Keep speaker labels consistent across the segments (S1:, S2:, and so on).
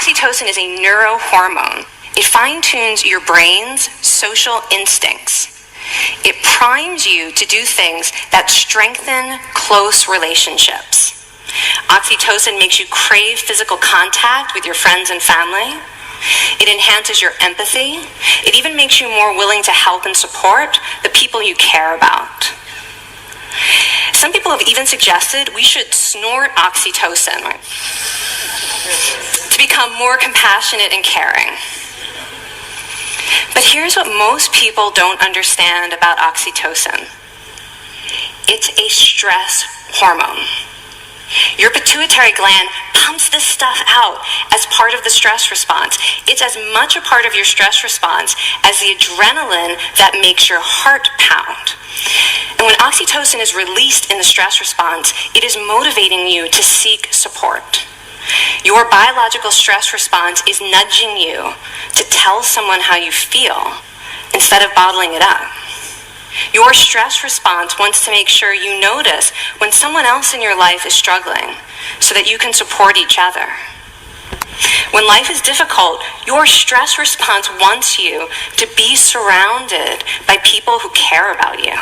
S1: Oxytocin is a neurohormone. It fine-tunes your brain's social instincts. It primes you to do things that strengthen close relationships. Oxytocin makes you crave physical contact with your friends and family. It enhances your empathy. It even makes you more willing to help and support the people you care about. Some people have even suggested we should snort oxytocin, right, to become more compassionate and caring. But here's what most people don't understand about oxytocin. It's a stress hormone. Your pituitary gland pumps this stuff out as part of the stress response. It's as much a part of your stress response as the adrenaline that makes your heart pound. And when oxytocin is released in the stress response, it is motivating you to seek support. Your biological stress response is nudging you to tell someone how you feel instead of bottling it up. Your stress response wants to make sure you notice when someone else in your life is struggling so that you can support each other. When life is difficult, your stress response wants you to be surrounded by people who care about you.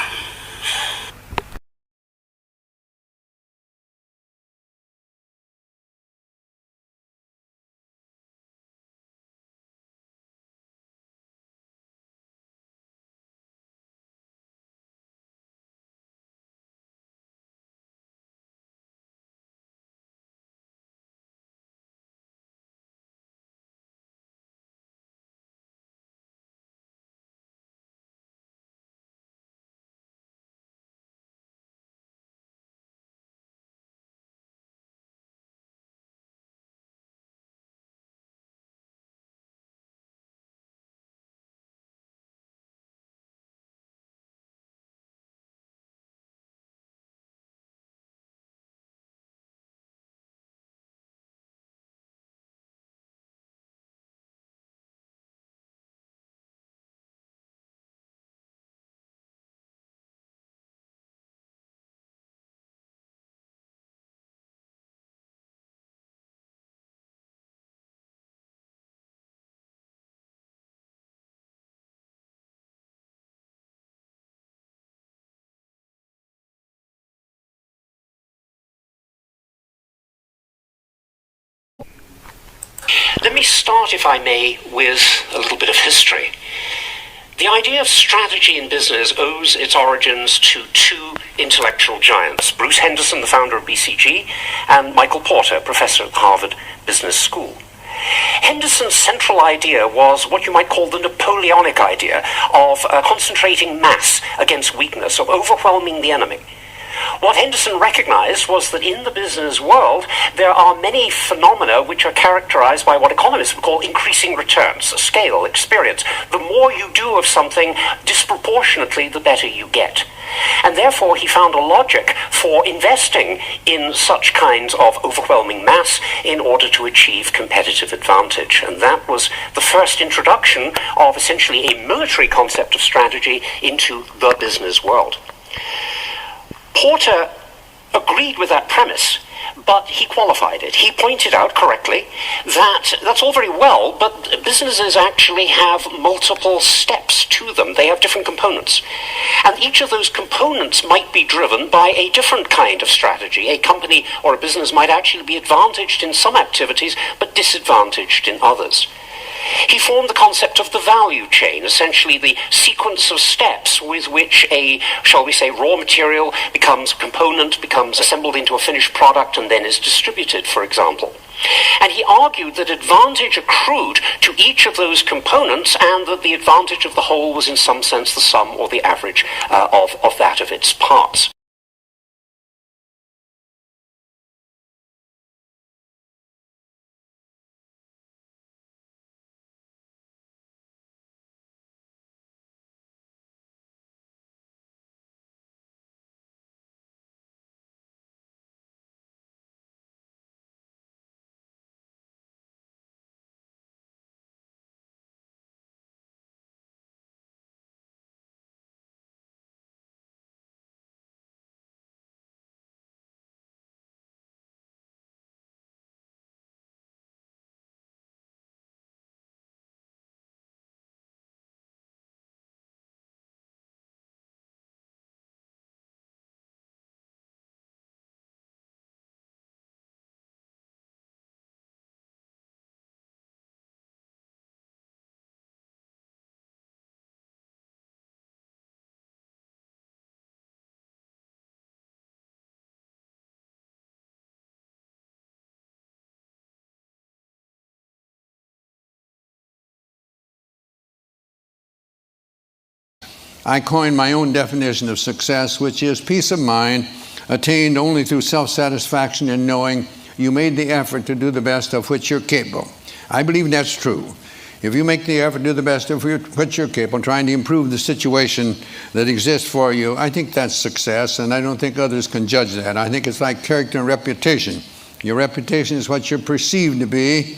S2: Let me start, if I may, with a little bit of history. The idea of strategy in business owes its origins to two intellectual giants, Bruce Henderson, the founder of BCG, and Michael Porter, professor at the Harvard Business School. Henderson's central idea was what you might call the Napoleonic idea of concentrating mass against weakness, of overwhelming the enemy. What Henderson recognized was that in the business world, there are many phenomena which are characterized by what economists would call increasing returns, scale, experience. The more you do of something, disproportionately, the better you get. And therefore, he found a logic for investing in such kinds of overwhelming mass in order to achieve competitive advantage. And that was the first introduction of essentially a military concept of strategy into the business world. Porter agreed with that premise, but he qualified it. He pointed out correctly that that's all very well, but businesses actually have multiple steps to them. They have different components. And each of those components might be driven by a different kind of strategy. A company or a business might actually be advantaged in some activities, but disadvantaged in others. He formed the concept of the value chain, essentially the sequence of steps with which a, shall we say, raw material becomes a component, becomes assembled into a finished product, and then is distributed, for example. And he argued that advantage accrued to each of those components, and that the advantage of the whole was in some sense the sum or the average of that of its parts.
S3: I coined my own definition of success, which is peace of mind attained only through self-satisfaction in knowing you made the effort to do the best of which you're capable. I believe that's true. If you make the effort to do the best of which you're capable, trying to improve the situation that exists for you, I think that's success, and I don't think others can judge that. I think it's like character and reputation. Your reputation is what you're perceived to be.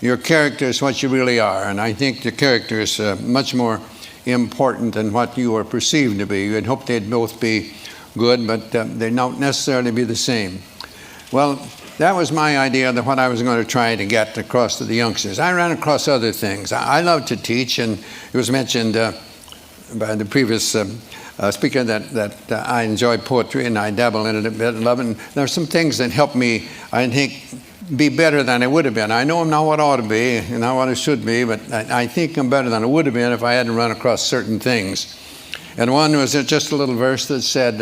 S3: Your character is what you really are, and I think the character is much more important than what you are perceived to be. You'd hope they'd both be good, but they don't necessarily be the same. Well, that was my idea of what I was going to try to get across to the youngsters. I ran across other things. I love to teach, and it was mentioned by the previous speaker that I enjoy poetry, and I dabble in it a bit and love it. And there are some things that help me, I think, be better than I would have been. I know I'm not what I ought to be, and not what I should be, but I think I'm better than I would have been if I hadn't run across certain things. And one was just a little verse that said,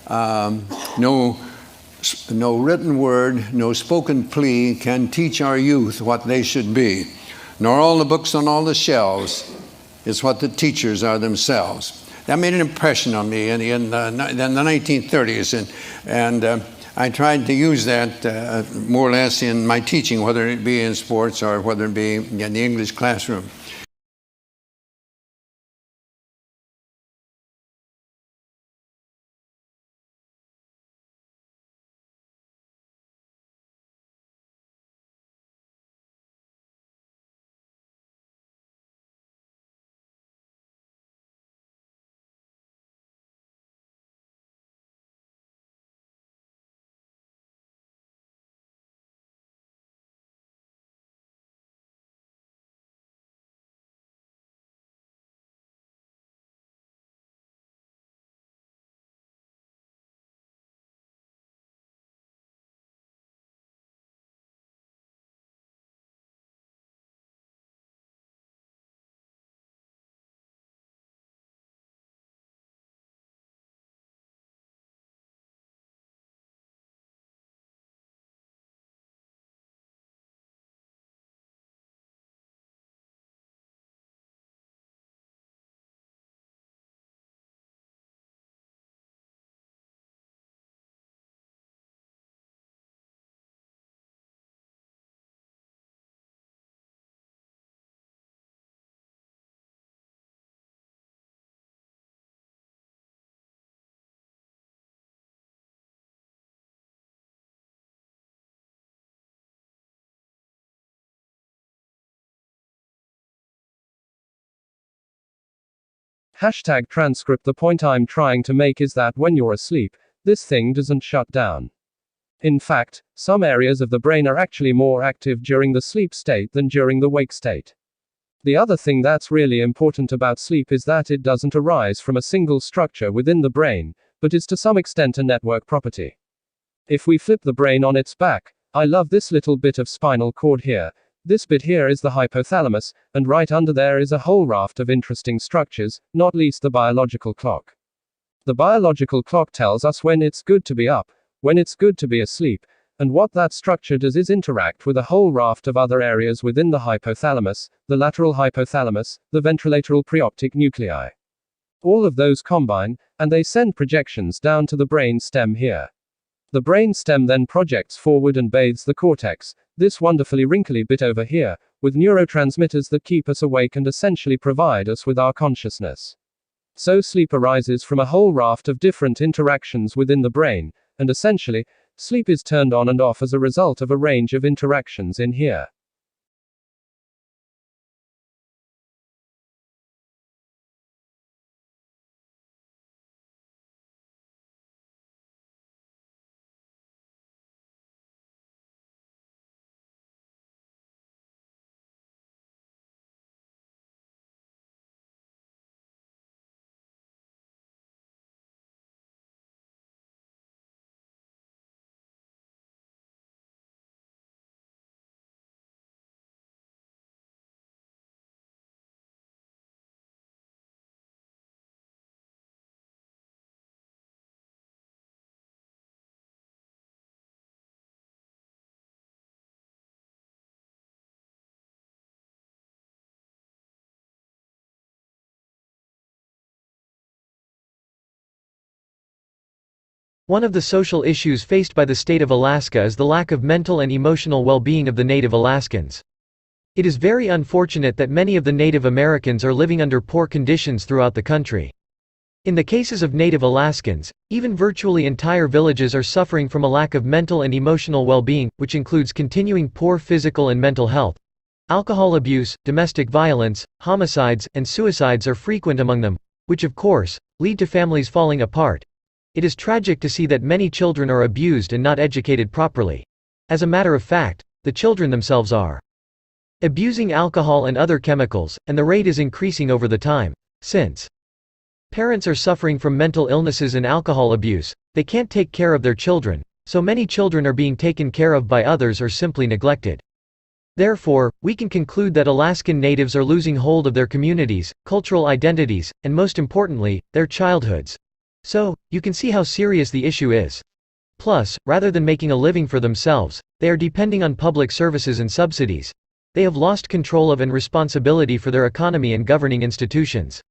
S3: no written word, no spoken plea can teach our youth what they should be, nor all the books on all the shelves is what the teachers are themselves. That made an impression on me in the 1930s, and I tried to use that more or less in my teaching, whether it be in sports or whether it be in the English classroom.
S4: Hashtag transcript. The point I'm trying to make is that when you're asleep, this thing doesn't shut down. In fact, some areas of the brain are actually more active during the sleep state than during the wake state. The other thing that's really important about sleep is that it doesn't arise from a single structure within the brain, but is to some extent a network property. If we flip the brain on its back, I love this little bit of spinal cord here. This bit here is the hypothalamus, and right under there is a whole raft of interesting structures, not least the biological clock. The biological clock tells us when it's good to be up, when it's good to be asleep, and what that structure does is interact with a whole raft of other areas within the hypothalamus, the lateral hypothalamus, the ventrolateral preoptic nuclei. All of those combine, and they send projections down to the brain stem here. The brain stem then projects forward and bathes the cortex, this wonderfully wrinkly bit over here, with neurotransmitters that keep us awake and essentially provide us with our consciousness. So sleep arises from a whole raft of different interactions within the brain, and essentially, sleep is turned on and off as a result of a range of interactions in here.
S5: One of the social issues faced by the state of Alaska is the lack of mental and emotional well-being of the Native Alaskans. It is very unfortunate that many of the Native Americans are living under poor conditions throughout the country. In the cases of Native Alaskans, even virtually entire villages are suffering from a lack of mental and emotional well-being, which includes continuing poor physical and mental health. Alcohol abuse, domestic violence, homicides, and suicides are frequent among them, which of course, lead to families falling apart. It is tragic to see that many children are abused and not educated properly. As a matter of fact, the children themselves are abusing alcohol and other chemicals, and the rate is increasing over the time. Since parents are suffering from mental illnesses and alcohol abuse, they can't take care of their children, so many children are being taken care of by others or simply neglected. Therefore, we can conclude that Alaskan Natives are losing hold of their communities, cultural identities, and most importantly, their childhoods. So, you can see how serious the issue is. Plus, rather than making a living for themselves, they are depending on public services and subsidies. They have lost control of and responsibility for their economy and governing institutions.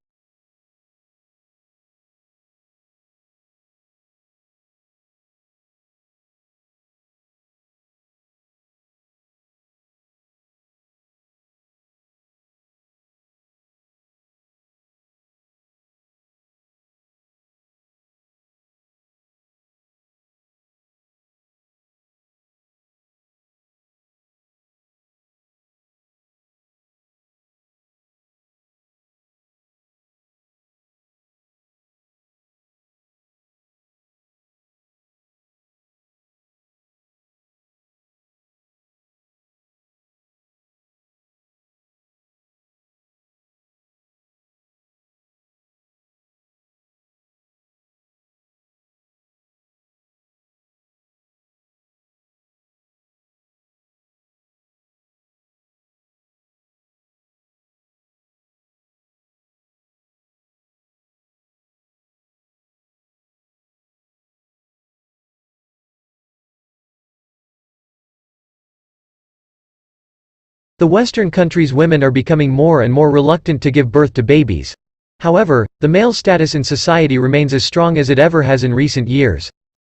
S5: The Western countries' women are becoming more and more reluctant to give birth to babies. However, the male status in society remains as strong as it ever has in recent years.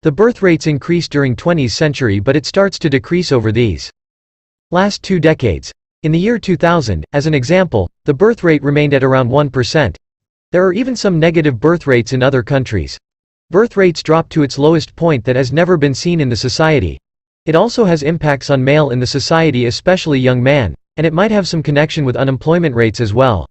S5: The birth rates increased during 20th century, but it starts to decrease over these last 2 decades. In the year 2000, as an example, the birth rate remained at around 1%. There are even some negative birth rates in other countries. Birth rates dropped to its lowest point that has never been seen in the society. It also has impacts on male in the society, especially young man, and it might have some connection with unemployment rates as well.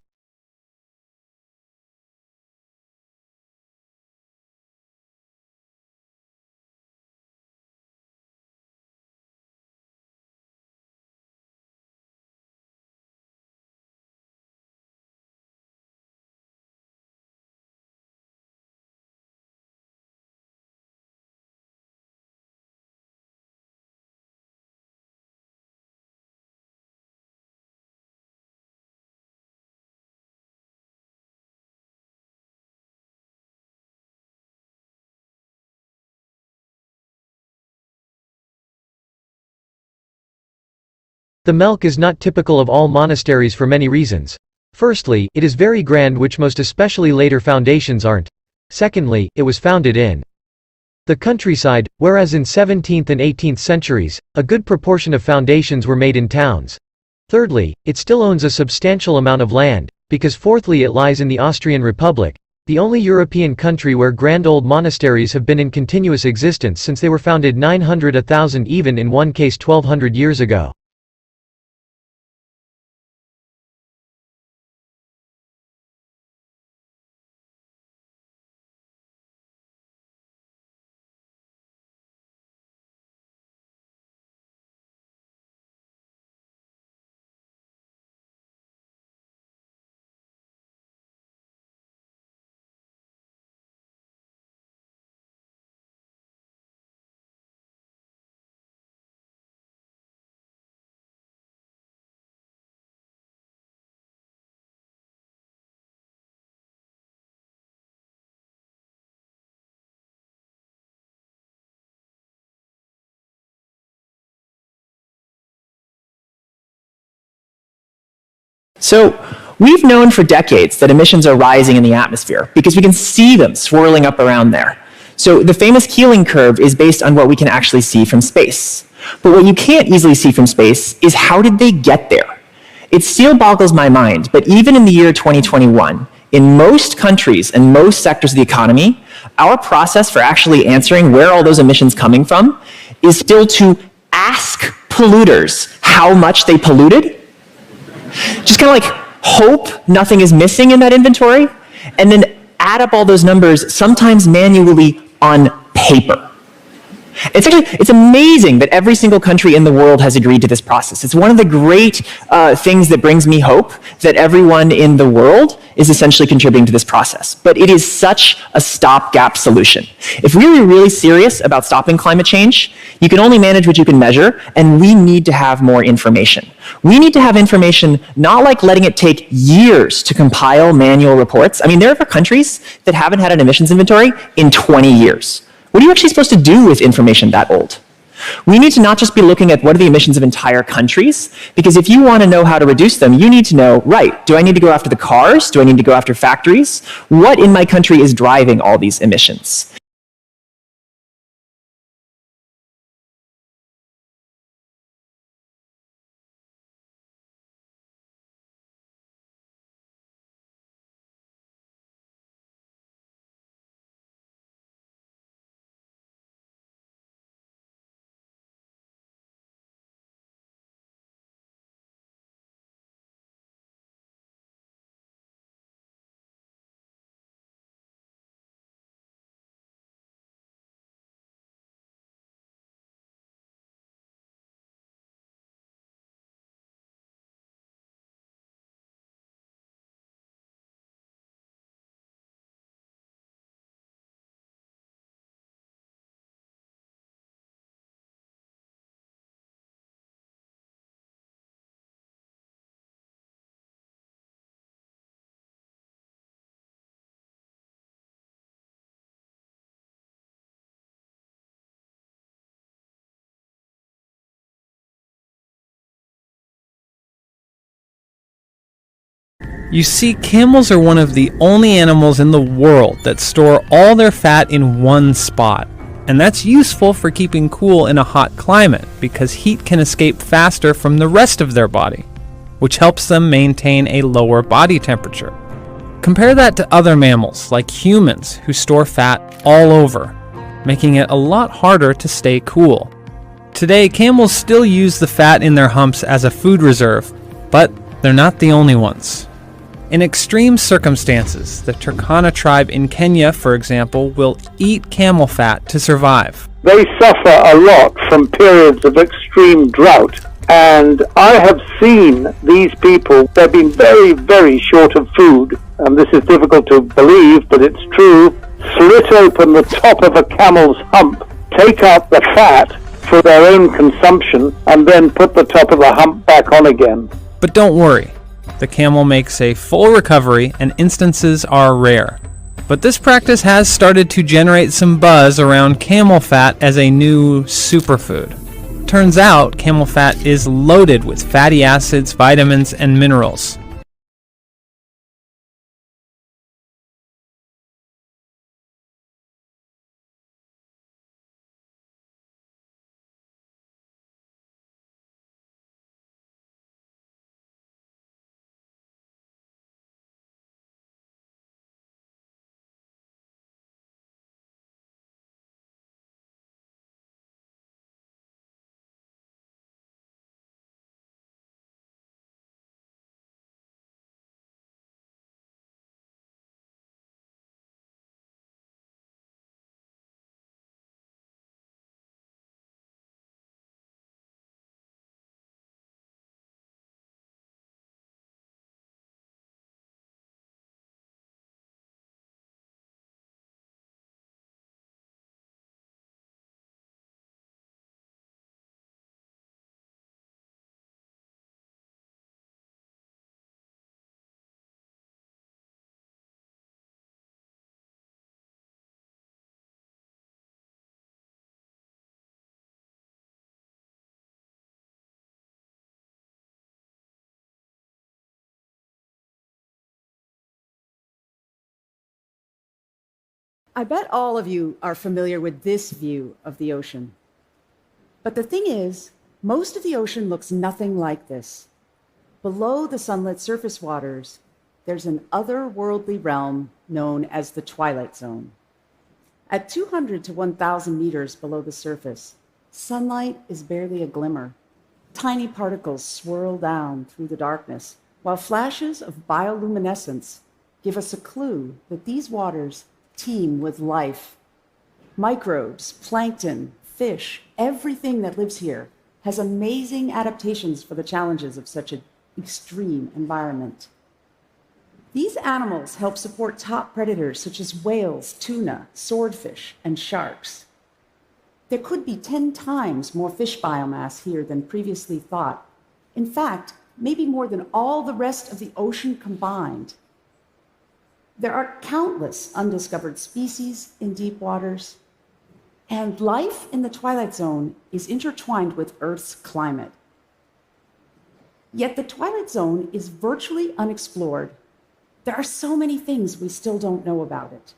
S5: The milk is not typical of all monasteries for many reasons. Firstly, it is very grand, which most especially later foundations aren't. Secondly, it was founded in the countryside, whereas in 17th and 18th centuries, a good proportion of foundations were made in towns. Thirdly, it still owns a substantial amount of land, because fourthly it lies in the Austrian Republic, the only European country where grand old monasteries have been in continuous existence since they were founded 900, 1000, even in one case 1200 years ago.
S6: So we've known for decades that emissions are rising in the atmosphere because we can see them swirling up around there. So the famous Keeling curve is based on what we can actually see from space. But what you can't easily see from space is how did they get there? It still boggles my mind, but even in the year 2021, in most countries and most sectors of the economy, our process for actually answering where all those emissions coming from is still to ask polluters how much they polluted, just kind of like hope nothing is missing in that inventory, and then add up all those numbers, sometimes manually on paper. It's amazing that every single country in the world has agreed to this process. It's one of the great things that brings me hope that everyone in the world is essentially contributing to this process. But it is such a stopgap solution. If we were really serious about stopping climate change, you can only manage what you can measure, and we need to have more information. We need to have information not like letting it take years to compile manual reports. I mean, there are countries that haven't had an emissions inventory in 20 years. What are you actually supposed to do with information that old? We need to not just be looking at what are the emissions of entire countries, because if you want to know how to reduce them, you need to know, right, do I need to go after the cars? Do I need to go after factories? What in my country is driving all these emissions?
S7: You see, camels are one of the only animals in the world that store all their fat in one spot. And that's useful for keeping cool in a hot climate because heat can escape faster from the rest of their body, which helps them maintain a lower body temperature. Compare that to other mammals like humans who store fat all over, making it a lot harder to stay cool. Today, camels still use the fat in their humps as a food reserve, but they're not the only ones. In extreme circumstances, the Turkana tribe in Kenya, for example, will eat camel fat to survive.
S8: They suffer a lot from periods of extreme drought, and I have seen these people, they've been very, very short of food, and this is difficult to believe, but it's true, slit open the top of a camel's hump, take out the fat for their own consumption, and then put the top of the hump back on again.
S7: But don't worry. The camel makes a full recovery and instances are rare. But this practice has started to generate some buzz around camel fat as a new superfood. Turns out camel fat is loaded with fatty acids, vitamins, and minerals.
S9: I bet all of you are familiar with this view of the ocean. But the thing is, most of the ocean looks nothing like this. Below the sunlit surface waters, there's an otherworldly realm known as the twilight zone. At 200 to 1,000 meters below the surface, sunlight is barely a glimmer. Tiny particles swirl down through the darkness, while flashes of bioluminescence give us a clue that these waters teem with life. Microbes, plankton, fish, everything that lives here has amazing adaptations for the challenges of such an extreme environment. These animals help support top predators such as whales, tuna, swordfish, and sharks. There could be 10 times more fish biomass here than previously thought. In fact, maybe more than all the rest of the ocean combined. There are countless undiscovered species in deep waters, and life in the twilight zone is intertwined with Earth's climate. Yet the twilight zone is virtually unexplored. There are so many things we still don't know about it.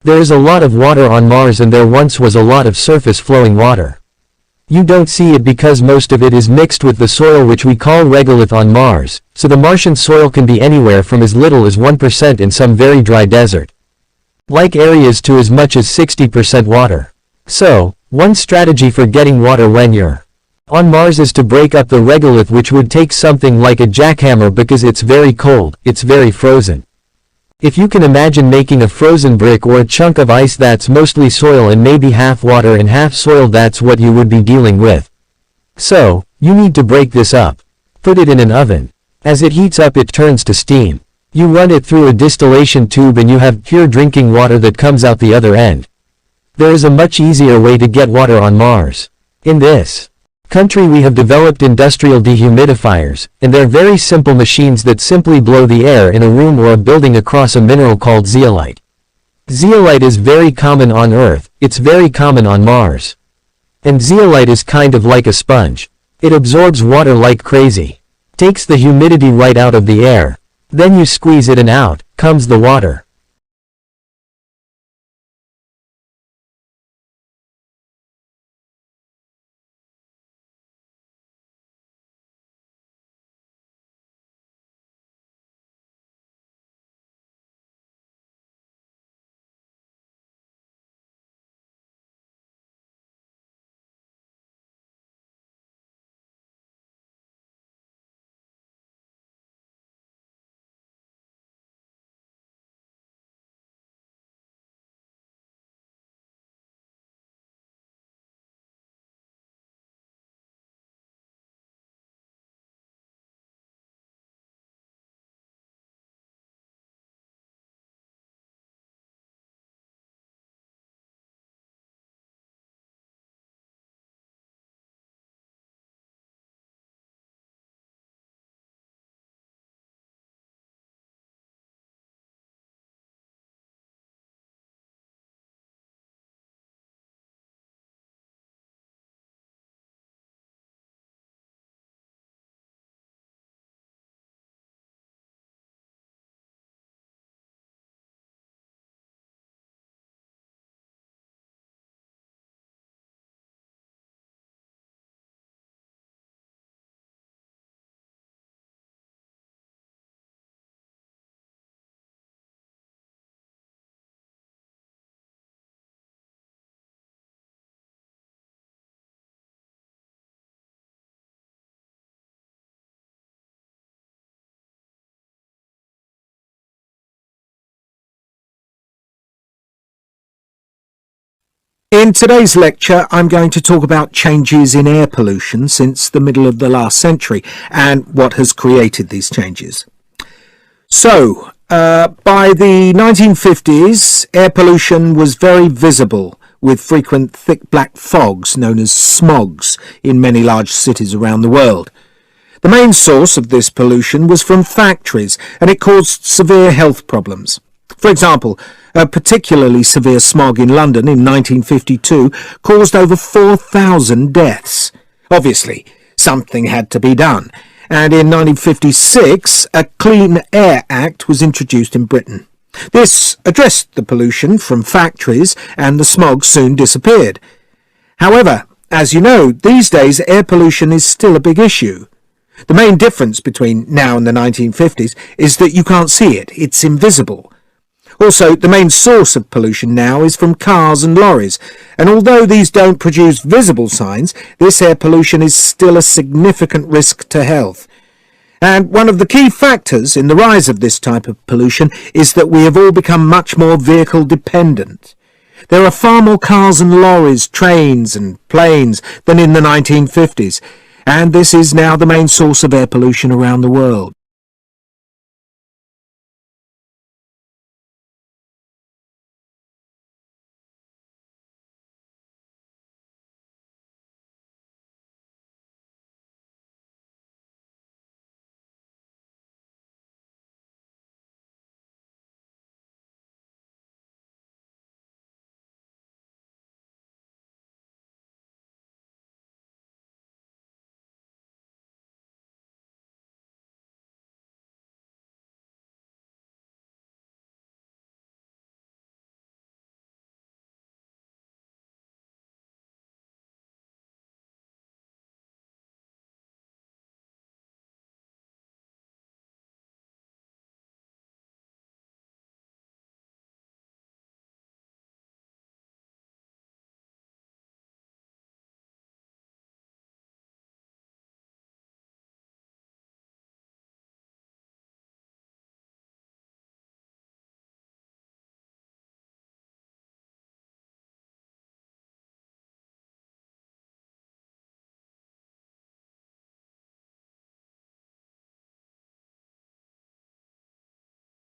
S5: There is a lot of water on Mars and there once was a lot of surface flowing water. You don't see it because most of it is mixed with the soil which we call regolith on Mars, so the Martian soil can be anywhere from as little as 1% in some very dry desert, like areas to as much as 60% water. So, one strategy for getting water when you're on Mars is to break up the regolith, which would take something like a jackhammer because it's very cold, it's very frozen. If you can imagine making a frozen brick or a chunk of ice that's mostly soil and maybe half water and half soil, that's what you would be dealing with. So, you need to break this up. Put it in an oven. As it heats up it turns to steam. You run it through a distillation tube and you have pure drinking water that comes out the other end. There is a much easier way to get water on Mars. In this country we have developed industrial dehumidifiers, and they're very simple machines that simply blow the air in a room or a building across a mineral called zeolite. Zeolite is very common on Earth, it's very common on Mars. And zeolite is kind of like a sponge. It absorbs water like crazy. Takes the humidity right out of the air. Then you squeeze it and out comes the water.
S10: In today's lecture, I'm going to talk about changes in air pollution since the middle of the last century and what has created these changes. So, by the 1950s, air pollution was very visible, with frequent thick black fogs known as smogs in many large cities around the world. The main source of this pollution was from factories, and it caused severe health problems. For example, a particularly severe smog in London in 1952 caused over 4,000 deaths. Obviously, something had to be done, and in 1956 a Clean Air Act was introduced in Britain. This addressed the pollution from factories, and the smog soon disappeared. However, as you know, these days air pollution is still a big issue. The main difference between now and the 1950s is that you can't see it, it's invisible. Also, the main source of pollution now is from cars and lorries, and although these don't produce visible signs, this air pollution is still a significant risk to health. And one of the key factors in the rise of this type of pollution is that we have all become much more vehicle dependent. There are far more cars and lorries, trains and planes than in the 1950s, and this is now the main source of air pollution around the world.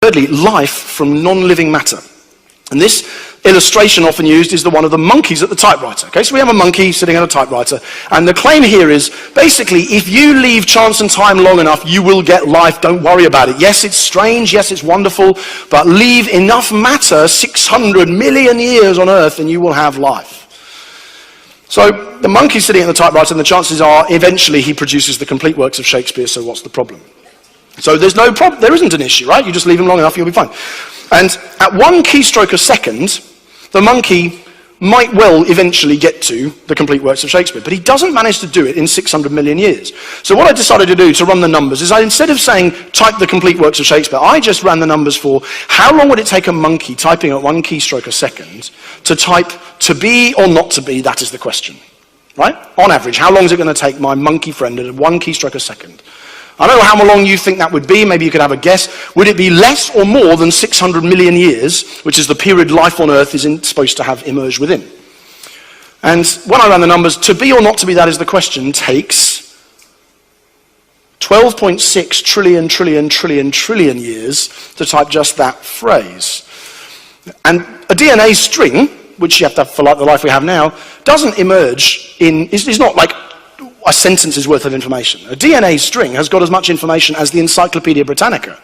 S11: Thirdly, life from non-living matter. And this illustration often used is the one of the monkeys at the typewriter. Okay, so we have a monkey sitting at a typewriter, and the claim here is basically if you leave chance and time long enough, you will get life. Don't worry about it. Yes, it's strange. Yes, it's wonderful. But leave enough matter, 600 million years on Earth, and you will have life. So the monkey's sitting at the typewriter, and the chances are eventually he produces the complete works of Shakespeare, so what's the problem? So there's no problem, there isn't an issue, right? You just leave him long enough, you'll be fine. And at 1 keystroke a second, the monkey might well eventually get to the complete works of Shakespeare, but he doesn't manage to do it in 600 million years. So what I decided to do to run the numbers is instead of saying type the complete works of Shakespeare, I just ran the numbers for how long would it take a monkey typing at 1 keystroke a second to type to be or not to be, that is the question. Right? On average, how long is it going to take my monkey friend at 1 keystroke a second? I don't know how long you think that would be. Maybe you could have a guess. Would it be less or more than 600 million years, which is the period life on Earth is supposed to have emerged within? And when I ran the numbers, to be or not to be, that is the question, takes 12.6 trillion years to type just that phrase. And a DNA string, which you have to have for the life we have now, doesn't emerge is not like a sentence's worth of information. A DNA string has got as much information as the Encyclopedia Britannica.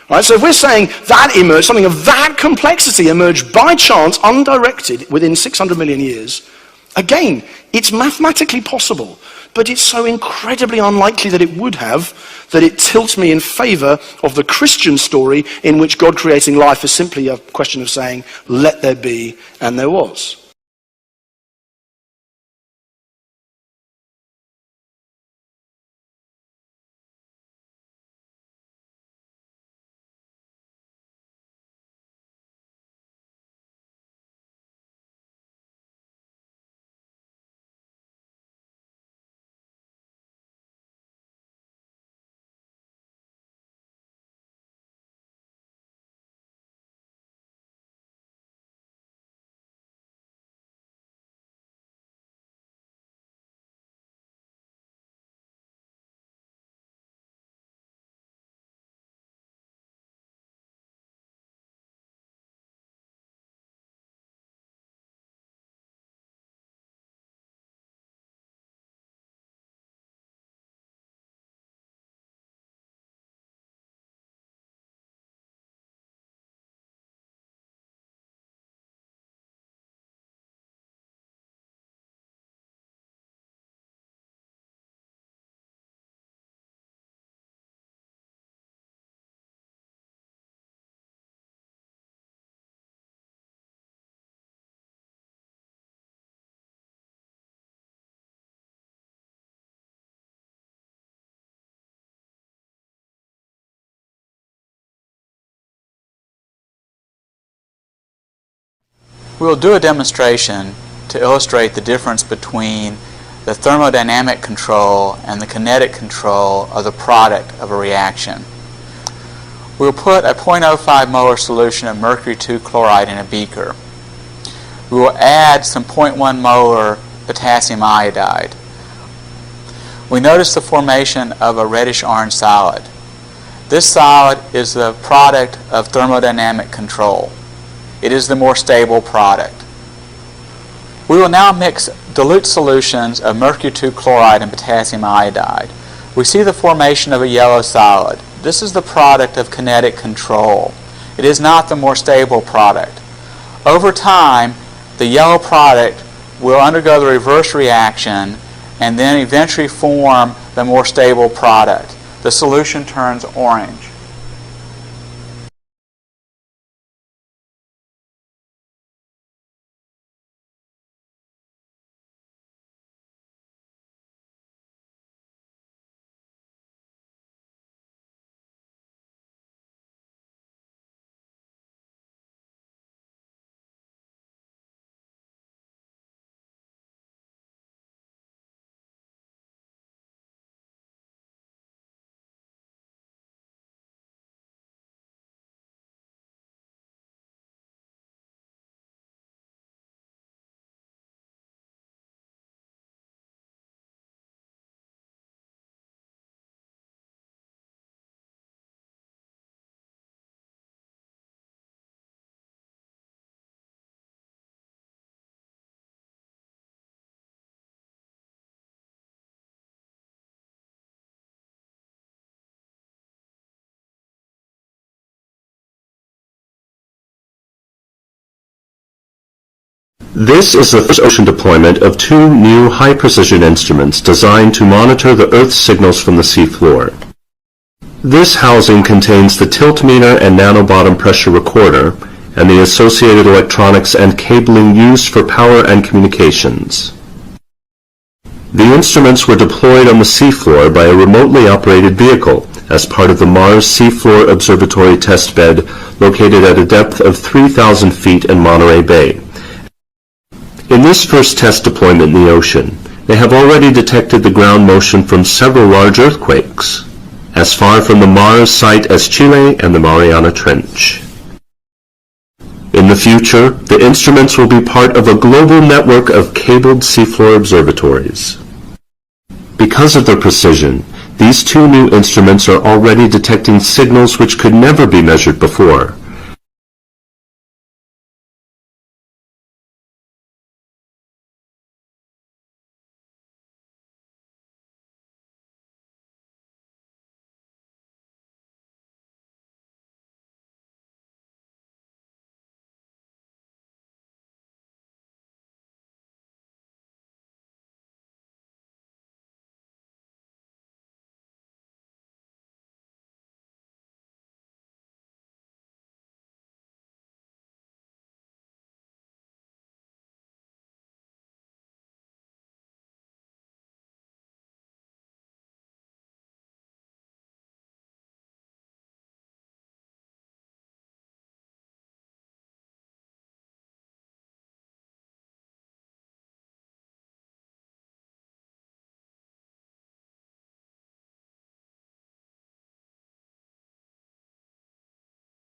S11: Right? So if we're saying that emerged, something of that complexity emerged by chance, undirected, within 600 million years, again, it's mathematically possible, but it's so incredibly unlikely that it would have, that it tilts me in favor of the Christian story in which God creating life is simply a question of saying, let there be, and there was.
S12: We'll do a demonstration to illustrate the difference between the thermodynamic control and the kinetic control of the product of a reaction. We'll put a 0.05 molar solution of mercury 2 chloride in a beaker. We will add some 0.1 molar potassium iodide. We notice the formation of a reddish-orange solid. This solid is the product of thermodynamic control. It is the more stable product. We will now mix dilute solutions of mercury 2 chloride and potassium iodide. We see the formation of a yellow solid. This is the product of kinetic control. It is not the more stable product. Over time, the yellow product will undergo the reverse reaction and then eventually form the more stable product. The solution turns orange.
S13: This is the first ocean deployment of two new high-precision instruments designed to monitor the Earth's signals from the seafloor. This housing contains the tilt meter and nanobottom pressure recorder and the associated electronics and cabling used for power and communications. The instruments were deployed on the seafloor by a remotely operated vehicle as part of the Mars Seafloor Observatory test bed located at a depth of 3,000 feet in Monterey Bay. In this first test deployment in the ocean, they have already detected the ground motion from several large earthquakes, as far from the Mars site as Chile and the Mariana Trench. In the future, the instruments will be part of a global network of cabled seafloor observatories. Because of their precision, these two new instruments are already detecting signals which could never be measured before,